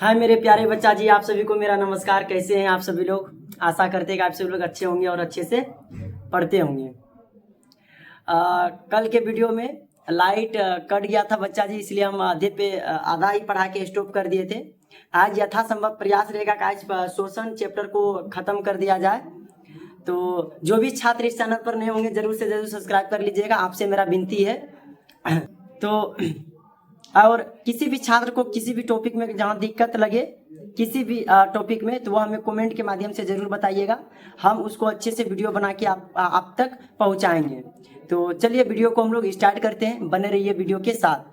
हाय मेरे प्यारे बच्चा जी, आप सभी को मेरा नमस्कार। कैसे हैं आप सभी लोग? आशा करते हैं कि आप सभी लोग अच्छे होंगे और अच्छे से पढ़ते होंगे। कल के वीडियो में लाइट कट गया था बच्चा जी, इसलिए हम आधे पे आधा ही पढ़ा के स्टॉप कर दिए थे। आज यथासंभव प्रयास रहेगा कि आज शोषण चैप्टर को ख़त्म कर दिया जाए। तो जो भी छात्र इस चैनल पर नए होंगे जरूर से जरूर सब्सक्राइब कर लीजिएगा, आपसे मेरा विनती है। तो और किसी भी छात्र को किसी भी टॉपिक में जहाँ दिक्कत लगे किसी भी टॉपिक में, तो वो हमें कमेंट के माध्यम से ज़रूर बताइएगा। हम उसको अच्छे से वीडियो बना के आप तक पहुँचाएंगे। तो चलिए वीडियो को हम लोग स्टार्ट करते हैं, बने रहिए वीडियो के साथ।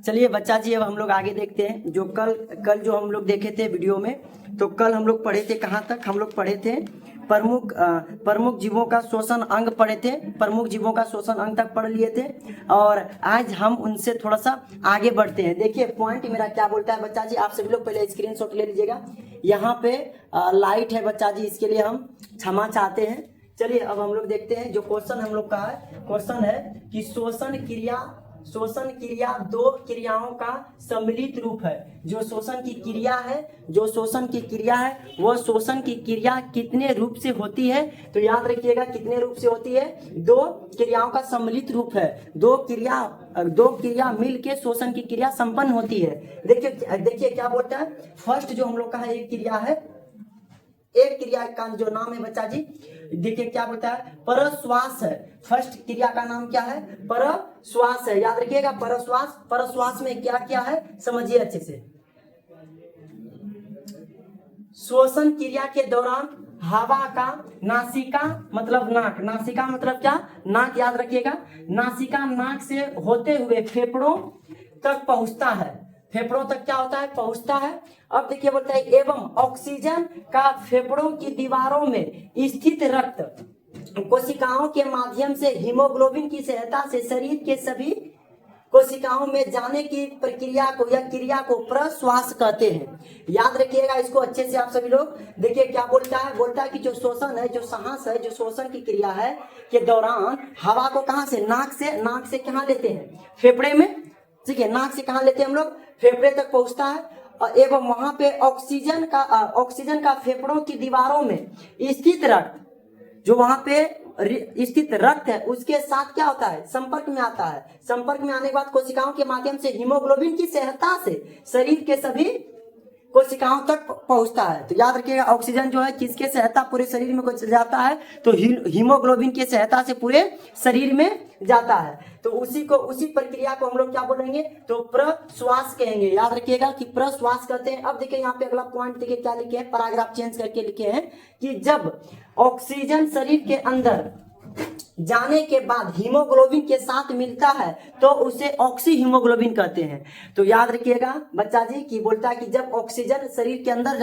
चलिए बच्चा जी, अब हम लोग आगे देखते हैं। जो कल जो हम लोग देखे थे वीडियो में, तो कल हम लोग पढ़े थे कहाँ तक? हम लोग पढ़े थे प्रमुख जीवों का शोषण अंग पढ़े थे। प्रमुख जीवों का शोषण अंग तक पढ़ लिए थे और आज हम उनसे थोड़ा सा आगे बढ़ते हैं। देखिए पॉइंट मेरा क्या बोलता है बच्चा जी, आप सभी लोग पहले स्क्रीनशॉट ले लीजिएगा। यहाँ पे लाइट है बच्चा जी, इसके लिए हम क्षमा चाहते हैं। चलिए अब हम लोग देखते हैं जो क्वेश्चन हम लोग का है। क्वेश्चन है कि शोषण क्रिया दो क्रियाओं का सम्मिलित रूप है। जो शोषण की क्रिया है वो शोषण की क्रिया कितने रूप से होती है? तो याद रखिएगा कितने रूप से होती है? दो क्रियाओं का सम्मिलित रूप है। दो क्रिया मिल के शोषण की क्रिया संपन्न होती है। देखिए क्या बोलता है। फर्स्ट जो हम लोग का है एक क्रिया है, एक क्रिया का जो नाम है बच्चा जी, देखिए क्या बोलता है, परश्वास है। फर्स्ट क्रिया का नाम क्या है? परश्वास है। याद रखिएगा परश्वास में क्या क्या है समझिए अच्छे से। श्वसन क्रिया के दौरान हवा का नासिका मतलब नाक, नासिका मतलब क्या? नाक। याद रखिएगा नासिका नाक से होते हुए फेफड़ों तक पहुंचता है। फेफड़ों तक क्या होता है? पहुंचता है। अब देखिए बोलता है एवं ऑक्सीजन का फेफड़ों की दीवारों में स्थित रक्त कोशिकाओं के माध्यम से हीमोग्लोबिन की सहायता से शरीर के सभी कोशिकाओं में जाने की प्रक्रिया को या क्रिया को प्रश्वास कहते हैं। याद रखिएगा इसको अच्छे से आप सभी लोग। देखिए क्या बोलता है कि जो शोषण है, जो सांस है, जो शोषण की क्रिया है के दौरान हवा को कहां से? नाक से कहां लेते हैं? फेफड़े में। ठीक है, नाक से कहां लेते हैं हम लोग? फेफड़े तक पहुंचता है एवं वहां पे ऑक्सीजन का फेफड़ों की दीवारों में स्थित रक्त, जो वहां पे स्थित रक्त है उसके साथ क्या होता है? संपर्क में आता है। संपर्क में आने के बाद कोशिकाओं के माध्यम से हीमोग्लोबिन की सहायता से शरीर के सभी कोशिकाओं तक पहुंचता है। तो याद रखिएगा ऑक्सीजन जो है किसके सहायता पूरे शरीर में जाता है? तो हीमोग्लोबिन की सहायता से पूरे शरीर में जाता है। तो उसी प्रक्रिया को हम लोग क्या बोलेंगे? तो प्रश्वास कहेंगे। याद रखिएगा कि प्रश्वास कहते हैं। अब देखिए यहाँ पे अगला पॉइंट देखिए क्या लिखे हैं, पैराग्राफ चेंज करके लिखे हैं कि जब ऑक्सीजन शरीर के अंदर जाने के बाद हीमोग्लोबिन के साथ मिलता है तो उसे ऑक्सी हीमोग्लोबिन कहते हैं। तो याद रखिएगा बच्चा जी कि बोलता है कि जब ऑक्सीजन शरीर के अंदर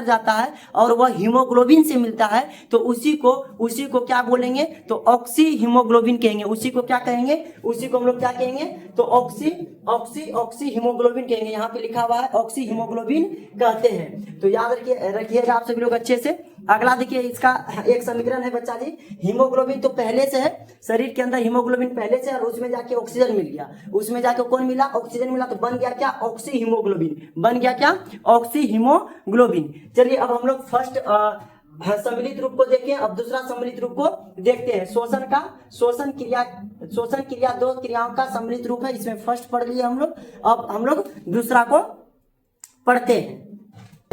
जाता है और वह हीमोग्लोबिन से मिलता है तो उसी को क्या बोलेंगे? तो ऑक्सी हीमोग्लोबिन कहेंगे। उसी को क्या कहेंगे? उसी को हम लोग क्या कहेंगे? तो ऑक्सी हीमोग्लोबिन कहेंगे। यहाँ पे लिखा हुआ है ऑक्सी हीमोग्लोबिन कहते हैं। तो याद रखिएगा आप सभी लोग अच्छे से। अगला देखिए इसका एक समीकरण है बच्चा जी। हीमोग्लोबिन तो पहले से है शरीर के अंदर, हीमोग्लोबिन पहले से, और उसमें जाके ऑक्सीजन मिल गया। उसमें जाके कौन मिला? ऑक्सीजन मिला। तो बन गया क्या? Oxy haemoglobin. बन गया क्या? Oxy haemoglobin. चलिए अब हम लोग फर्स्ट सम्मिलित रूप को देखें, अब दूसरा सम्मिलित रूप को देखते हैं। शोषण क्रिया दो क्रियाओं का सम्मिलित रूप है। इसमें फर्स्ट पढ़ लिए हम लोग, अब हम लोग दूसरा को पढ़ते हैं।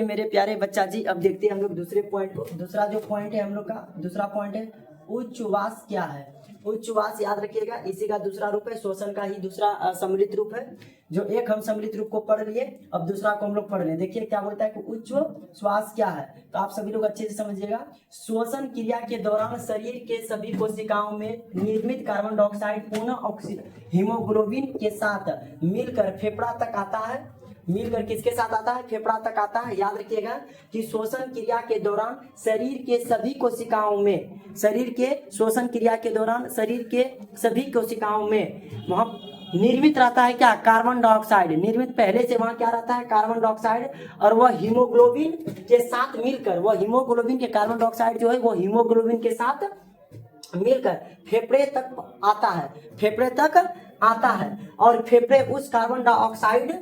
मेरे प्यारे बच्चा जी, अब देखते हैं हम लोग दूसरे पॉइंट को। दूसरा जो पॉइंट है हम लोग का, दूसरा पॉइंट है उच्छ्वास क्या है? उच्छ्वास याद रखिएगा इसी का दूसरा रूप है, शोषण का ही दूसरा सम्मिलित रूप है। जो एक हम सम्मिलित रूप को पढ़ लिए, अब दूसरा को हम लोग पढ़ लें। देखिए क्या बोलता है कि उच्छ्वास क्या है? तो आप सभी लोग अच्छे से समझिएगा। श्वसन क्रिया के दौरान शरीर के सभी कोशिकाओं में निर्मित कार्बन डाइऑक्साइड पुनः हीमोग्लोबिन के साथ मिलकर फेफड़ा तक आता है। मिलकर किसके साथ आता है? फेफड़ा तक आता है। याद रखिएगा कि शोषण क्रिया के दौरान शरीर के सभी कोशिकाओं में वहां निर्मित रहता है क्या? Carbon dioxide. निर्मित पहले से वहां क्या रहता है? Carbon dioxide. और वह हीमोग्लोबिन के साथ मिलकर, वह हीमोग्लोबिन के कार्बन डाइऑक्साइड जो है वो हीमोग्लोबिन के साथ मिलकर फेफड़े तक आता है। और फेफड़े उस कार्बन डाइऑक्साइड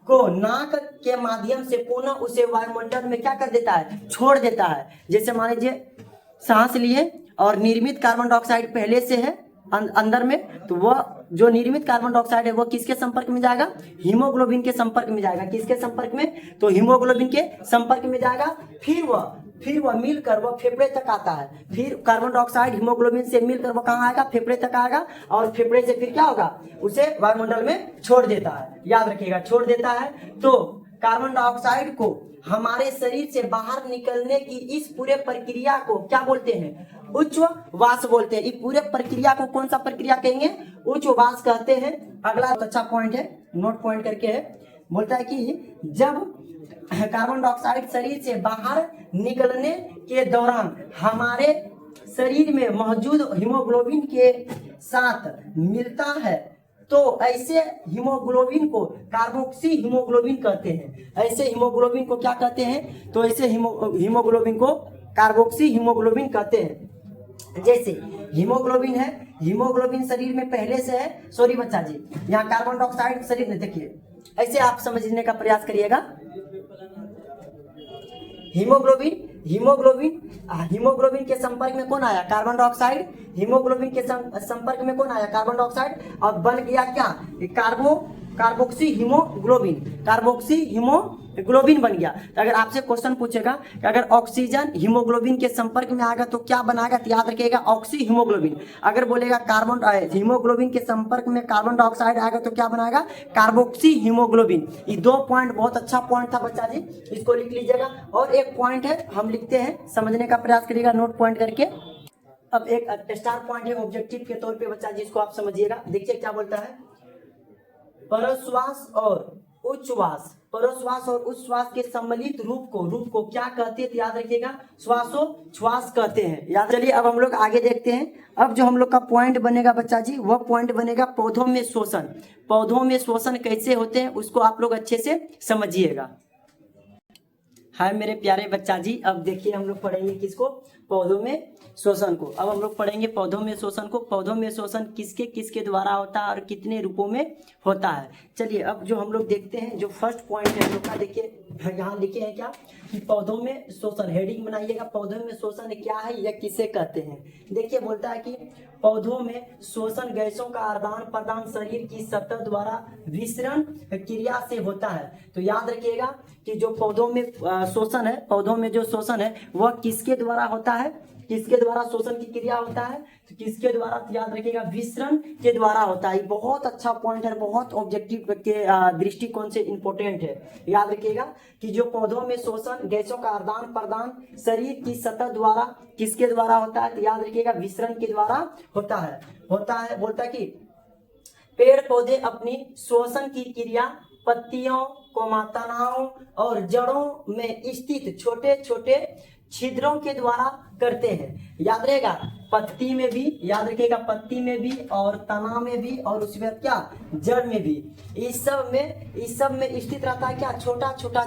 को नाक के माध्यम से पुनः उसे वायुमंडल में क्या कर देता है, छोड़ देता है। जैसे मान लीजिए सांस लिए और निर्मित कार्बन डाइऑक्साइड पहले से है अंदर में, तो वह जो निर्मित कार्बन डाइऑक्साइड है वो किसके संपर्क में जाएगा, हीमोग्लोबिन के संपर्क में जाएगा। किसके संपर्क में, तो हीमोग्लोबिन के संपर्क में जाएगा। फिर वह मिलकर वह फेफड़े तक आता है। फिर कार्बन डाइऑक्साइड हीमोग्लोबिन से मिलकर वह कहाँ आएगा, फेफड़े तक आएगा, और फेफड़े से फिर क्या होगा, उसे वायुमंडल में छोड़ देता है। याद रखिएगा, छोड़ देता है। तो कार्बन डाइऑक्साइड को हमारे शरीर से बाहर निकलने की इस पूरे प्रक्रिया को क्या बोलते हैं, उच्छ्वास बोलते हैं। इस पूरे प्रक्रिया को कौन सा प्रक्रिया कहेंगे, उच्छ्वास कहते हैं। अगला अच्छा पॉइंट है, नोट पॉइंट करके है, बोलता है कि जब कार्बन डाइऑक्साइड शरीर से बाहर निकलने के दौरान हमारे शरीर में मौजूद हीमोग्लोबिन के साथ मिलता है, तो ऐसे हीमोग्लोबिन को कार्बोक्सी हीमोग्लोबिन कहते हैं। ऐसे हीमोग्लोबिन को क्या कहते हैं, तो ऐसे हीमोग्लोबिन को कार्बोक्सी हीमोग्लोबिन कहते हैं। जैसे हीमोग्लोबिन है, हीमोग्लोबिन शरीर में पहले से है, सॉरी बच्चा जी, यहाँ कार्बन डाइऑक्साइड शरीर में, देखिए ऐसे आप समझने का प्रयास करिएगा। हीमोग्लोबिन के संपर्क में कौन आया, कार्बन डाइऑक्साइड। हीमोग्लोबिन के संपर्क में कौन आया, कार्बन डाइऑक्साइड, और बन गया क्या, कार्बोक्सी हीमोग्लोबिन बन गया। तो अगर आपसे क्वेश्चन पूछेगा कि अगर ऑक्सीजन हीमोग्लोबिन के संपर्क में आएगा तो क्या बनाएगा, तो याद रखिएगा ऑक्सी हीमोग्लोबिन। अगर बोलेगा हीमोग्लोबिन के संपर्क में कार्बन डाइऑक्साइड आएगा तो क्या बनाएगा, कार्बोक्सी हीमोग्लोबिन। ये 2 पॉइंट बहुत अच्छा पॉइंट था बच्चा जी, इसको लिख लीजिएगा। और एक पॉइंट है, हम लिखते हैं, समझने का प्रयास करिएगा नोट पॉइंट करके। अब एक स्टार पॉइंट है ऑब्जेक्टिव के तौर पे बच्चा जी, इसको आप समझिएगा। देखिए क्या बोलता है, परोश्वास और उच्छ्वास के सम्मिलित रूप को क्या कहते हैं, तो याद रखिएगा श्वासोच्छ्वास कहते हैं। याद, चलिए अब हम लोग आगे देखते हैं। अब जो हम लोग का पॉइंट बनेगा बच्चा जी, वह पॉइंट बनेगा पौधों में शोषण। पौधों में शोषण कैसे होते हैं उसको आप लोग अच्छे से समझिएगा। हाय मेरे प्यारे बच्चा जी, अब देखिए हम लोग पढ़ेंगे किसको, पौधों में शोषण को। अब हम लोग पढ़ेंगे पौधों में शोषण को। पौधों में शोषण किसके द्वारा होता है और कितने रूपों में होता है। चलिए अब जो हम लोग देखते हैं, जो फर्स्ट पॉइंट है हम लोग का, देखिए यहाँ लिखे हैं क्या कि पौधों में शोषण, हेडिंग बनाइएगा, पौधों में शोषण क्या है या किसे कहते हैं। देखिए बोलता है कि पौधों में शोषण गैसों का आदान प्रदान शरीर की सतह द्वारा विसरण क्रिया से होता है। तो याद रखिएगा कि जो पौधों में शोषण है, पौधों में जो शोषण है वह किसके द्वारा होता है, किसके द्वारा शोषण की क्रिया होता है, तो किसके द्वारा, तो याद रखिएगा विसरण के द्वारा होता है। बहुत अच्छा पॉइंट है, बहुत ऑब्जेक्टिव के दृष्टिकोण से इंपॉर्टेंट है। याद रखिएगा कि जो पौधों में शोषण गैसों का आदान प्रदान शरीर की सतह द्वारा किसके द्वारा होता है, तो याद रखिएगा विसरण के द्वारा होता है। बोलता है कि पेड़ पौधे अपनी शोषण की क्रिया पत्तियों, तनाओं और जड़ों में स्थित छोटे छोटे छिद्रों के द्वारा करते हैं। याद रहेगा, पत्ती में भी, याद रखिएगा पत्ती में भी और तना में भी और उसमें क्या, जड़ में भी, इस सब में स्थित रहता है क्या, छोटा छोटा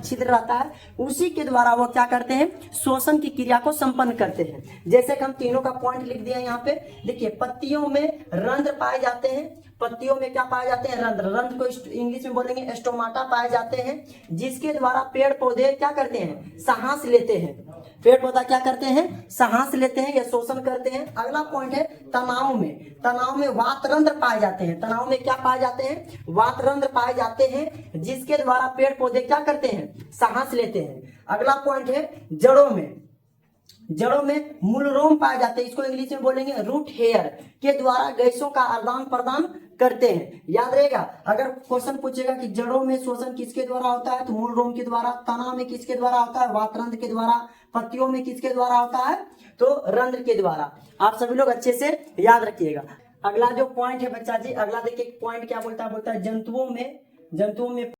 छिद्र रहता है। उसी के द्वारा वो क्या करते हैं, शोषण की क्रिया को संपन्न करते हैं। जैसे कि हम तीनों का पॉइंट लिख दिया यहाँ पे। देखिए पत्तियों में रंध्र पाए जाते हैं। पत्तियों में क्या पाए जाते हैं, रंध्र को इंग्लिश में बोलेंगे स्टोमाटा पाए जाते हैं, जिसके द्वारा पेड़ पौधे क्या करते हैं, सांस लेते हैं। पेड़ पौधा क्या करते हैं, सांस लेते हैं या शोषण करते हैं। अगला पॉइंट है तनाव में वातरंध्र पाए जाते हैं। तनाव में क्या पाए जाते हैं, वातरंध्र पाए जाते हैं, जिसके द्वारा पेड़ पौधे क्या करते हैं, सांस लेते हैं। अगला पॉइंट है जड़ों में मूलरोम पाए जाते हैं। इसको इंग्लिश में बोलेंगे रूट हेयर, के द्वारा गैसों का आदान प्रदान करते हैं। याद रहेगा, अगर क्वेश्चन पूछेगा कि जड़ों में शोषण किसके द्वारा होता है, तो मूल रोम के द्वारा। तना में किसके द्वारा होता है, वातरंध्र के द्वारा। पत्तियों में किसके द्वारा होता है, तो रंध्र के द्वारा। आप सभी लोग अच्छे से याद रखिएगा। अगला जो पॉइंट है बच्चा जी, अगला देखिए पॉइंट क्या बोलता है जंतुओं में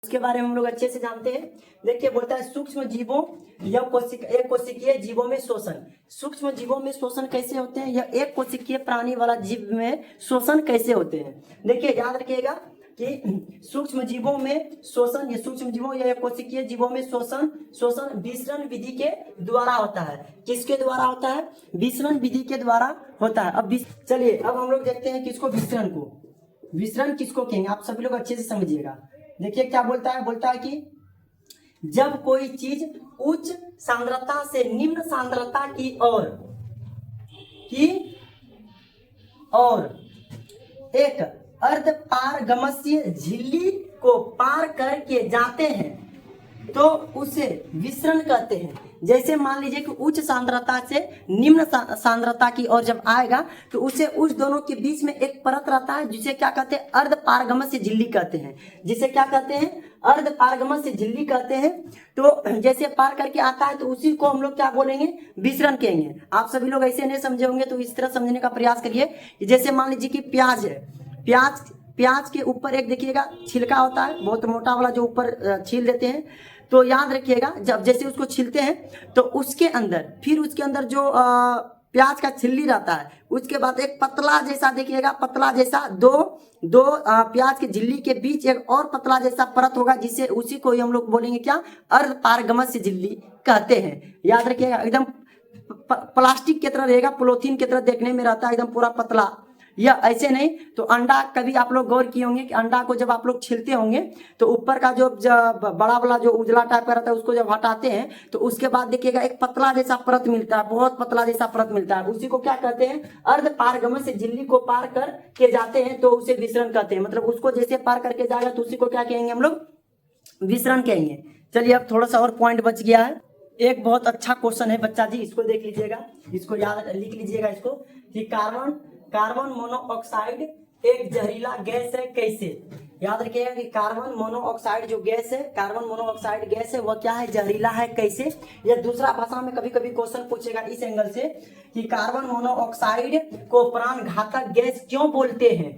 उसके बारे में हम लोग अच्छे से जानते हैं। देखिए बोलता है सूक्ष्म जीवों या एक कोशिकीय जीवों में शोषण। सूक्ष्म जीवों में शोषण कैसे होते हैं, या एक कोशिकीय प्राणी वाला जीव में शोषण कैसे होते हैं। देखिए याद रखिएगा कि सूक्ष्म जीवों में शोषण, ये सूक्ष्म जीवों या कोशिकीय जीवों में शोषण विसरण विधि के द्वारा होता है। किसके द्वारा होता है, विसरण विधि के द्वारा होता है। अब चलिए अब हम लोग देखते हैं किसको, विसरण को। विसरण किसको कहेंगे, आप सभी लोग अच्छे से समझिएगा। देखिए क्या बोलता है कि जब कोई चीज उच्च सांद्रता से निम्न सांद्रता की ओर एक अर्ध पारगम्य झिल्ली को पार करके जाते हैं तो उसे विसरण कहते हैं। जैसे मान लीजिए कि उच्च सांद्रता से निम्न सांद्रता की ओर जब आएगा तो उसे उस दोनों के बीच में एक परत रहता है जिसे क्या कहते हैं, अर्ध पारगम्य झिल्ली कहते हैं। जिसे क्या कहते हैं, अर्ध पारगम्य झिल्ली कहते हैं। तो जैसे पार करके आता है तो उसी को हम लोग क्या बोलेंगे, विसरण कहेंगे। आप सभी लोग ऐसे नहीं समझे होंगे तो इस तरह समझने का प्रयास करिए। जैसे मान लीजिए कि प्याज है, प्याज के ऊपर एक देखिएगा छिलका होता है, बहुत मोटा वाला जो ऊपर छील देते हैं। तो याद रखिएगा जब जैसे उसको छीलते हैं तो उसके अंदर जो प्याज का छिल्ली रहता है, उसके बाद एक पतला जैसा देखिएगा, पतला जैसा दो प्याज के झिल्ली के बीच एक और पतला जैसा परत होगा, जिससे उसी को ही हम लोग बोलेंगे क्या, अर्ध पारगम्य झिल्ली कहते हैं। याद रखिएगा एकदम प्लास्टिक की तरह रहेगा, पॉलीथीन की तरह देखने में रहता है, एकदम पूरा पतला। या ऐसे नहीं तो अंडा, कभी आप लोग गौर किए होंगे कि अंडा को जब आप लोग छिलते होंगे तो ऊपर का जो बड़ा वाला जो उजला टाइप का रहता है उसको जब हटाते हैं तो उसके बाद देखिएगा एक पतला जैसा परत मिलता है, बहुत पतला जैसा परत मिलता है। उसी को क्या कहते हैं, अर्ध पारगम्य से झिल्ली को पार कर के जाते हैं तो उसे विसरण कहते हैं। मतलब उसको जैसे पार करके जाएगा तो उसी को क्या कहेंगे, हम लोग विसरण कहेंगे। चलिए अब थोड़ा सा और पॉइंट बच गया है। एक बहुत अच्छा क्वेश्चन है बच्चा जी, इसको देख लीजिएगा, इसको याद लिख लीजिएगा इसको कि कार्बन मोनोऑक्साइड एक जहरीला गैस है कैसे। याद रखिएगा कि कार्बन मोनोऑक्साइड जो गैस है, कार्बन मोनोऑक्साइड गैस है वह क्या है, जहरीला है कैसे। यह दूसरा भाषा में कभी कभी क्वेश्चन पूछेगा इस एंगल से कि कार्बन मोनोऑक्साइड को प्राणघातक गैस क्यों बोलते हैं,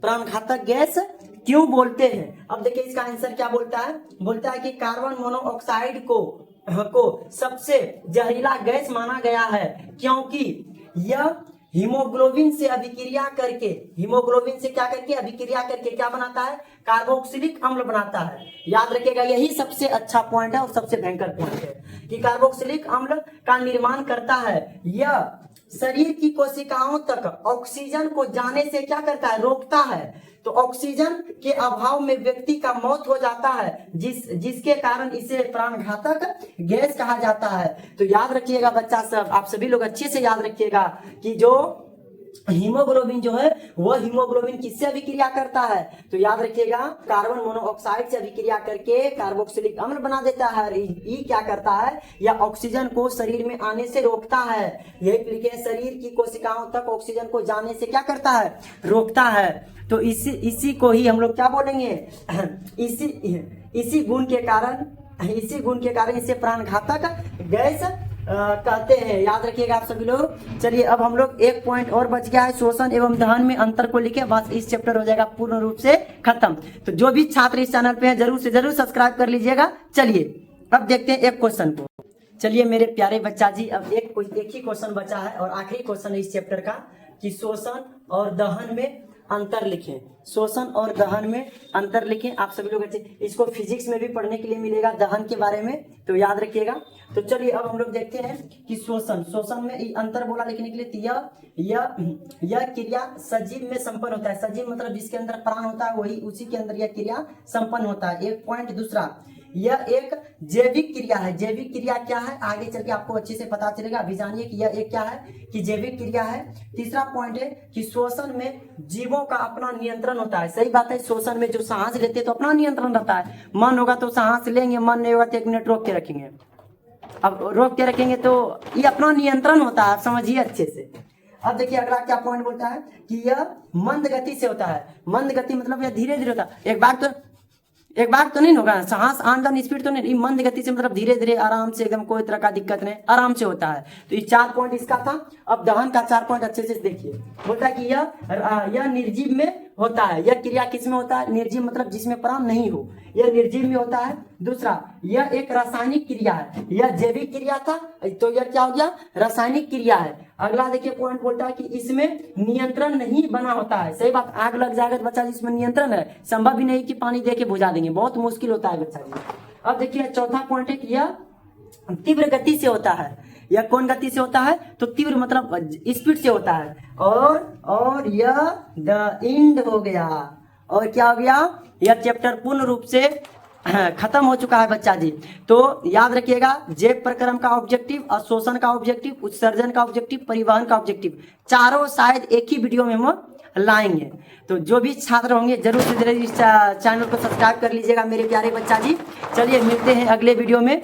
प्राणघातक गैस क्यों बोलते हैं। अब देखिए इसका आंसर क्या बोलता है कि कार्बन मोनोऑक्साइड को सबसे जहरीला गैस माना गया है क्योंकि यह हीमोग्लोबिन से अभिक्रिया करके क्या बनाता है, कार्बोक्सिलिक अम्ल बनाता है। याद रखिएगा यही सबसे अच्छा पॉइंट है और सबसे भयंकर पॉइंट है कि कार्बोक्सिलिक अम्ल का निर्माण करता है। यह शरीर की कोशिकाओं तक ऑक्सीजन को जाने से क्या करता है, रोकता है। तो ऑक्सीजन के अभाव में व्यक्ति का मौत हो जाता है, जिसके कारण इसे प्राणघातक गैस कहा जाता है। तो याद रखिएगा बच्चा सब, आप सभी लोग अच्छे से याद रखिएगा कि जो हीमोग्लोबिन जो है वह हीमोग्लोबिन किससे अभिक्रिया करता है, तो याद रखिएगा कार्बन मोनोऑक्साइड से अभिक्रिया करके कार्बोक्सिलिक अम्ल बना देता है। ये क्या करता है, यह ऑक्सीजन को शरीर में आने से रोकता है। यही लिखे शरीर की कोशिकाओं तक ऑक्सीजन को जाने से क्या करता है, रोकता है। तो इसी को ही हम लोग क्या बोलेंगे, इसी गुण के कारण इसे प्राणघातक गैस कहते हैं। याद रखिएगा आप सभी लोग। चलिए अब हम लोग एक पॉइंट और बच गया है, शोषण एवं दहन में अंतर को लिखे, बस इस चैप्टर हो जाएगा पूर्ण रूप से खत्म। तो जो भी छात्र इस चैनल पे हैं जरूर से जरूर सब्सक्राइब कर लीजिएगा। चलिए अब देखते हैं एक क्वेश्चन को। चलिए मेरे प्यारे बच्चा जी, अब एक ही क्वेश्चन बचा है और आखिरी क्वेश्चन है इस चैप्टर का कि शोषण और दहन में अंतर लिखें। शोषण और दहन में अंतर लिखें। आप सभी लोग अच्छे, इसको फिजिक्स में भी पढ़ने के लिए मिलेगा दहन के बारे में, तो याद रखिएगा। तो चलिए अब हम लोग देखते हैं कि शोषण में अंतर बोला लिखने के लिए यह क्रिया सजीव में संपन्न होता है। सजीव मतलब जिसके अंदर प्राण होता है वही, उसी के अंदर यह क्रिया संपन्न होता है। एक पॉइंट। दूसरा, यह एक जैविक क्रिया है। जैविक क्रिया क्या है आगे चल के आपको अच्छे से पता चलेगा। अभी जानिए कि यह एक क्या है, कि जैविक क्रिया है। तीसरा पॉइंट है कि शोषण में जीवों का अपना नियंत्रण होता है। सही बात है, शोषण में जो सांस लेते हैं तो अपना नियंत्रण रहता है। मन होगा तो सांस लेंगे, मन नहीं होगा तो 1 मिनट रोक के रखेंगे। अब रोक के रखेंगे तो ये अपना नियंत्रण होता है, आप समझिए अच्छे से। अब देखिए अगला क्या पॉइंट बोलता है कि यह मंद गति से होता है। मंद गति मतलब यह धीरे धीरे होता है। एक बार तो नहीं होगा, सांस आंदोलन स्पीड तो नहीं, मंद गति से मतलब धीरे धीरे आराम से, एकदम कोई तरह का दिक्कत नहीं, आराम से होता है। तो ये 4 पॉइंट इसका था। अब दहन का 4 पॉइंट अच्छे से देखिए। बोलता है कि यह निर्जीव में होता है। यह क्रिया किस में होता है, निर्जीव मतलब जिसमें प्राण नहीं हो, यह निर्जीव में होता है। दूसरा, यह एक रासायनिक क्रिया है। यह जैविक क्रिया था तो यह क्या हो गया, रासायनिक क्रिया है। अगला देखिए पॉइंट बोलता है कि इसमें नियंत्रण नहीं बना होता है। सही बात, आग लग जाएगा तो बच्चा इसमें नियंत्रण है, संभव भी नहीं कि पानी दे के बुझा देंगे, बहुत मुश्किल होता है बच्चा जी। अब देखिए चौथा पॉइंट है कि यह तीव्र गति से होता है। यह कौन गति से होता है? तो तीव्र मतलब स्पीड से होता है। और यह द एंड हो गया। और क्या हो गया? यह चैप्टर पूर्ण रूप से खत्म हो चुका है बच्चा जी। तो याद रखिएगा, जैव प्रक्रम का ऑब्जेक्टिव, अवशोषण का ऑब्जेक्टिव, उत्सर्जन का ऑब्जेक्टिव, परिवहन का ऑब्जेक्टिव, चारों शायद एक ही वीडियो में हम लाएंगे। तो जो भी छात्र होंगे जरूर से जरूर इस चैनल को सब्सक्राइब कर लीजिएगा मेरे प्यारे बच्चा जी। चलिए मिलते हैं अगले वीडियो में।